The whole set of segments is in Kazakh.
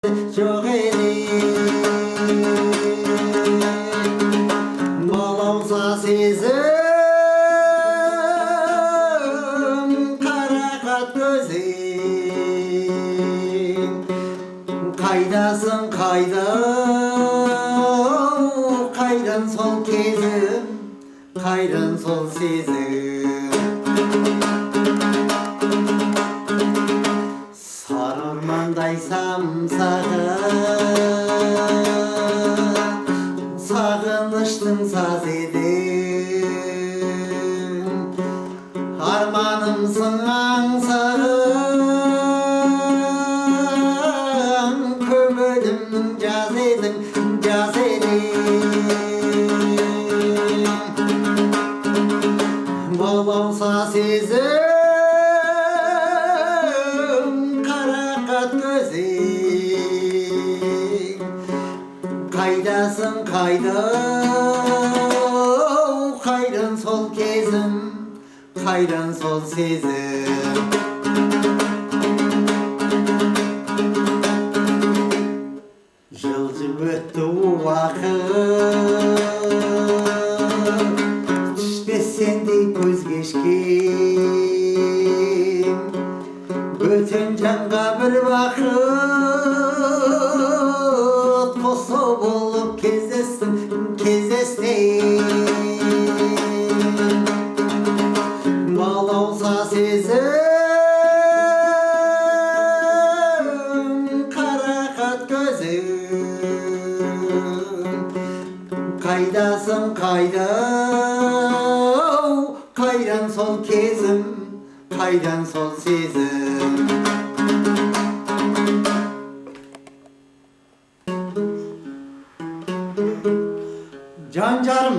жоқ балауса сезім қарақат көзің қайдасың қайдан сол кезім қайдан сол сезім сары ормандай самсаған сағыныштың саз едің арманымсың аңсаған көңілімнің жаз едің балауса сезім қарақат көзің қайдасың қайдан сол кезім қайдан сол сезім жылжып өтті уақыт түспес сендей көз кешкен бөтен жанға бір бақыт қосу болып кездестің балауса сезім қарақат көзің қайдасың қайдан сол кезім қайдан сол сезім жан жарым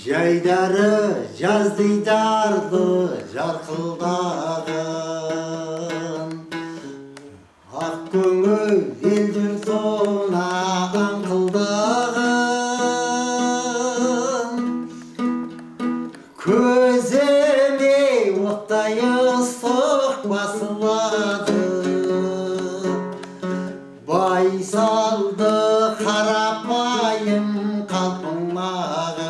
жайдары жаз дидарлы жарқылдаған ақ көңіл елдер соңына аңқылдаған көзіме оттай ыстық басылады байсалды қарапайым қалпың маған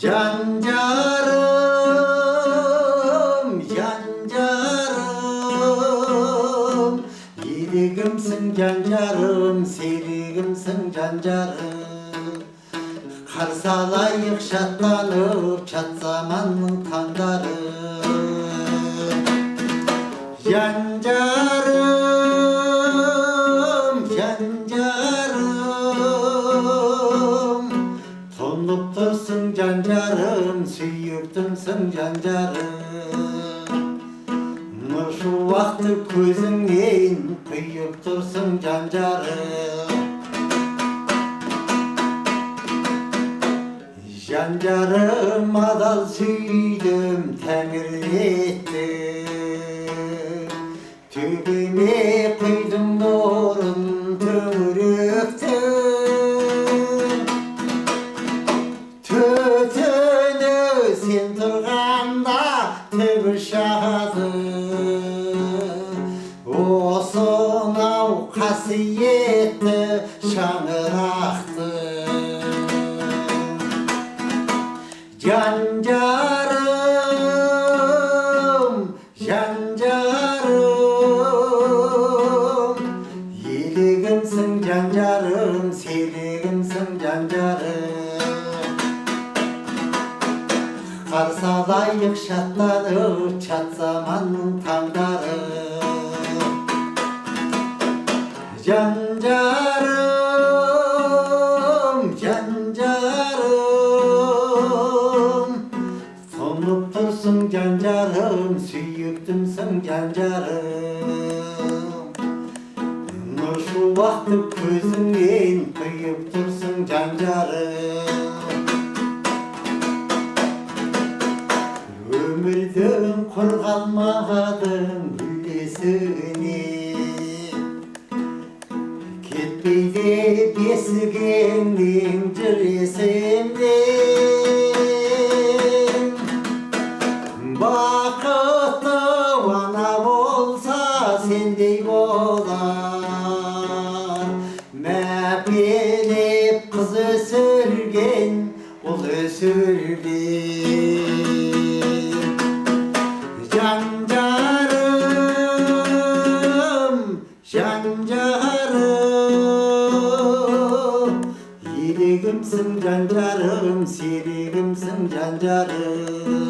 жан жарым елігімсің жан жарым серігімсің жан жарым қарсы алайық шаттанып чат заманның таңдары жан жарым тұнып тұрсың жан жарым сүйіктімсің жан жарым нұр шуақты көзіңнен құйып тұрсың жан жарым жан жарым адал сүйдім тәңірлетті төбеме құйдың нұрын төңіректі төтіні сен тұрғанда түбі шағады осынау қасиетті шаңырақты жан жарым елігімсің жан жарым серігімсің жан жарым қарсы алайық шаттанып чат заманның таңдары жан жарым тұнып тұрсың жан жарым сүйіктімсің жан жарым нұр шуақты көзіңнен құйып тұрсың жан жарым өмірдің құр қалмадың мүлдесіне жетпейді бесігіңнен жүресімнен. Бақытты ана болса сендей болар, мәпелеп қыз өсірген ұл өсірген. Жан жарым, жан жарым, елігімсің жан жарым, серігімсің жан жарым.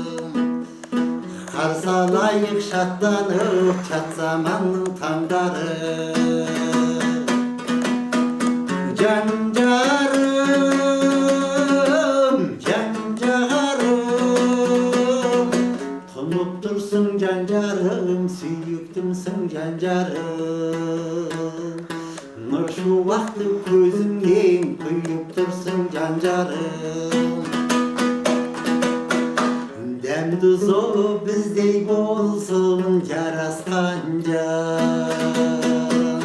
Қарсы алайық шаттанып жат заманның таңдары. Жан жарым, жан жарым, тұнып тұрсың жан жарым, сүйіктімсің жан жарым. Нұр шуақты көзіңнен құйып тұрсың жан жарым. Дәм тұзы біздей болсын жарасқан жан.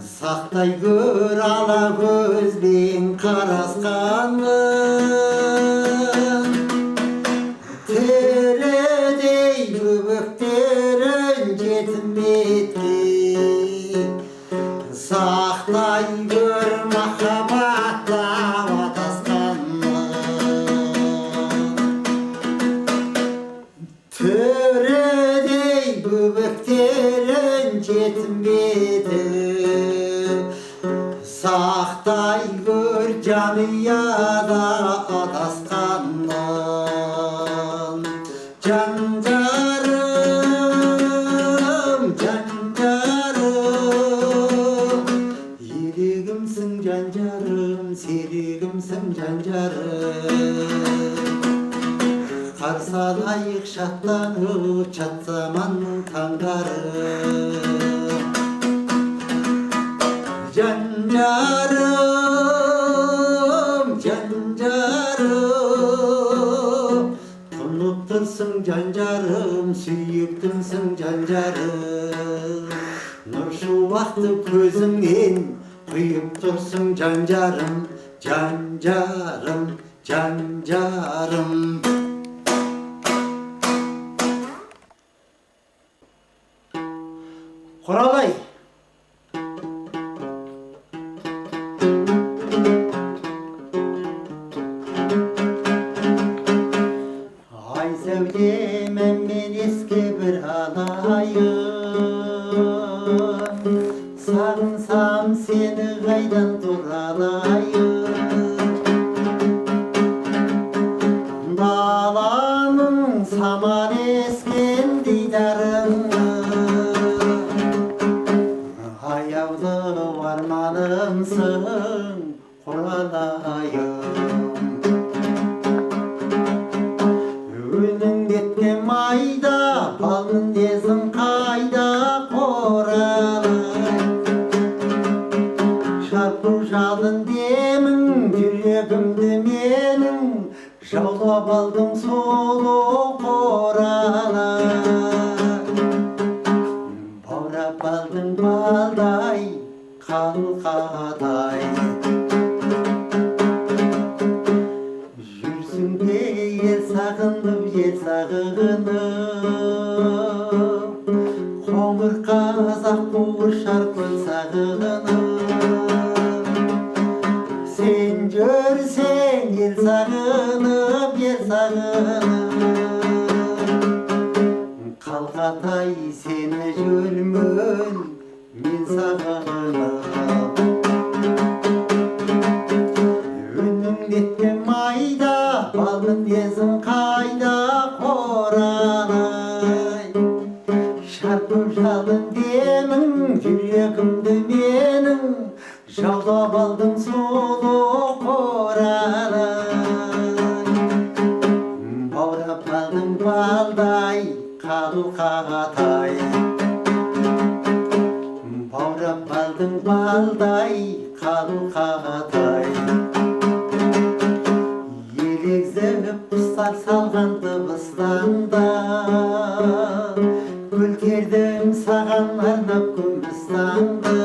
Сақтай көр ала көзбен қарасқанын. Тірідей көбіктерін жетімбетке. Сақтай көр махаббатта Төредей бөбектерін жетімбетіп, сақтай көр жанұяда адасқаннан. Жан жарым, жан жарым, елігімсің жан жарым, серігімсің жан жарым. Қарсы алайық шаттанып жат заманның таңдары. Жан жарым, жан жарым, тұнып тұрсың жан жарым, сүйіктімсің жан жарым. Нұр шуақты көзіңнен құйып тұрсың жан жарым, жан жарым, жан жарым. Құралай! Ай сәулемін мен еске бір алайын, сағынсам сені қайдан тұралайын. Даланың саман ескен дидарыңа, аяулы арманымсың құралайым. Өлің кеткен майда, балын десің қайда құралай. Шарпу жалын демің, жүрегімді менің, жаулап алдың солу құралай. Баурап алдың балдай, қалқадай. Жүрсің бе ел сағынып, ел сағынып, қоңыр қазақ қуышар көл сағынып. Сен жүрсең ел сағынып, ел сағынып, қалқатай сені жүрмін мен сағынып. Үнің кеткен майда, балын десің қайда құралай. Шарпып жалын демің, жүрегімді менің, жаулап алдың сұлу құралай. Баурап алдың балдай, қалқатай. Баурап алдың балдай, қалқатай. Елегзіп құстар салған дыбыстанда, гүл кердім саған арнап күміс таңда.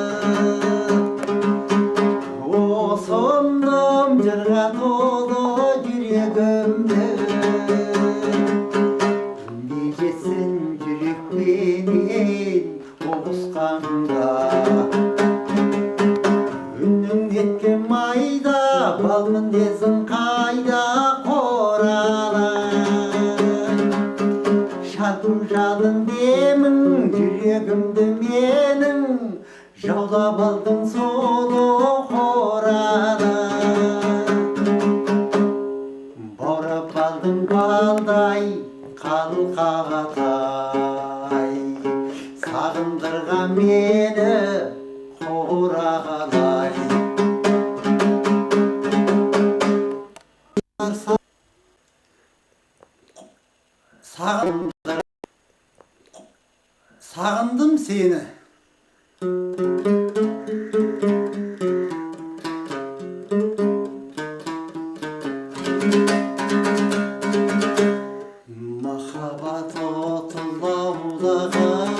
ұстап алдың сұлу қораны, баурап алдың балдай қалқағатай, сағындырған мені қорағалай. Сағындым сені. Махаббат оты лаулаған,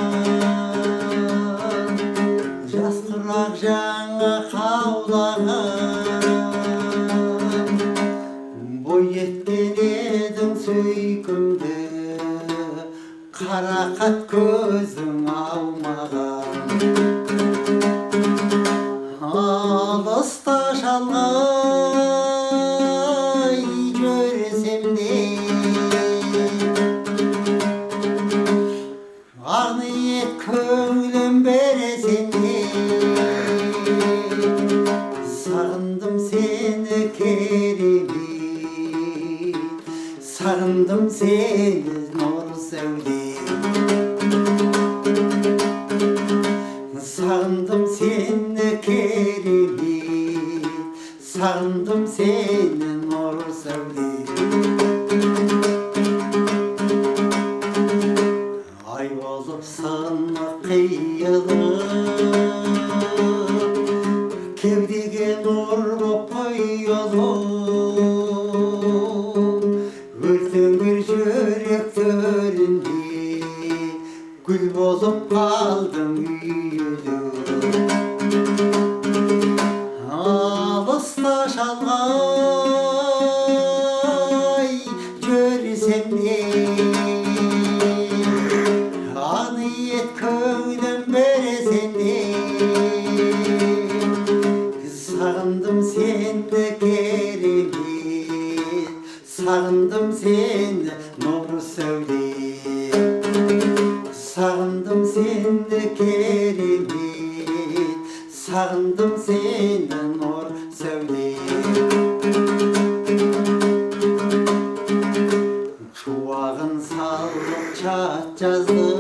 жас құрақ жаңа қаулаған, бой еткен едің сүйкімді, қарақат көзің аумаған. Алыста шалғай жүрсем де, ақ ниет көңілім берсем де, сағындым сені керемет, сағындым сені нұр сәуле. Сағындым сені керемет, сағындым сені нұр сәуле. Ай болып сыны қиылып, кеудеге нұр боп құйылып, өртеңгір жүрек төрінде гүл болып қалдың үйіліп. Алыста шалғай жүрсем де, ақ ниет көңілім берсем де, сағындым сені керемет, сағындым сені нұр сәуле. Сағындым сені керемет, сағындым сені нұр сәуле. Шуағын салып чат жаздым,